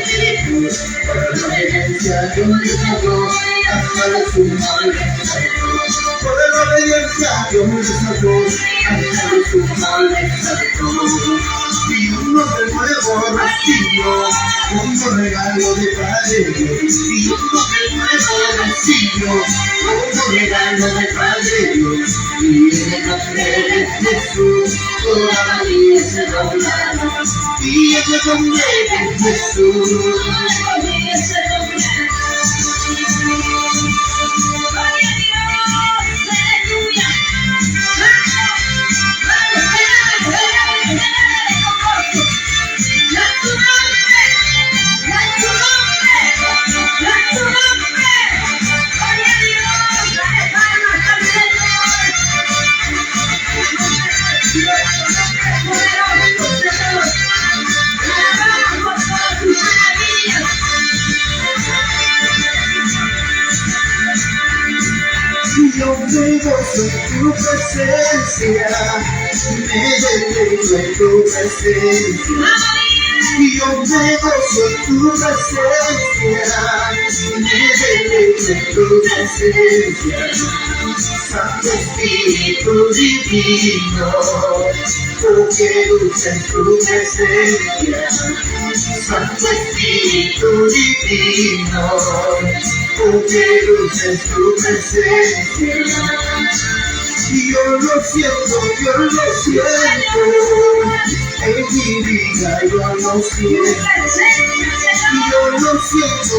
espíritu, por la obediencia de un Dios, hasta la suma del santo. Por la obediencia de un Dios, hasta la suma del santo. Y un nombre nuevo recibo, como regalo de Padre Dios. Y un nombre nuevo recibo, como regalo de Padre Dios. Y en el nombre de Jesús, toda la vida se doblará. Y en el nombre de Jesús, toda la vida se doblará. Yo me gozo en tu presencia, me deleito en tu presencia. Yo me gozo en tu presencia, me deleito en tu presencia. Santo Espíritu Divino, oh que dulce en tu presencia. Santo Espíritu Divino, oh que dulce en tu presencia. Yo lo siento, en mi vida yo lo siento. Yo lo siento,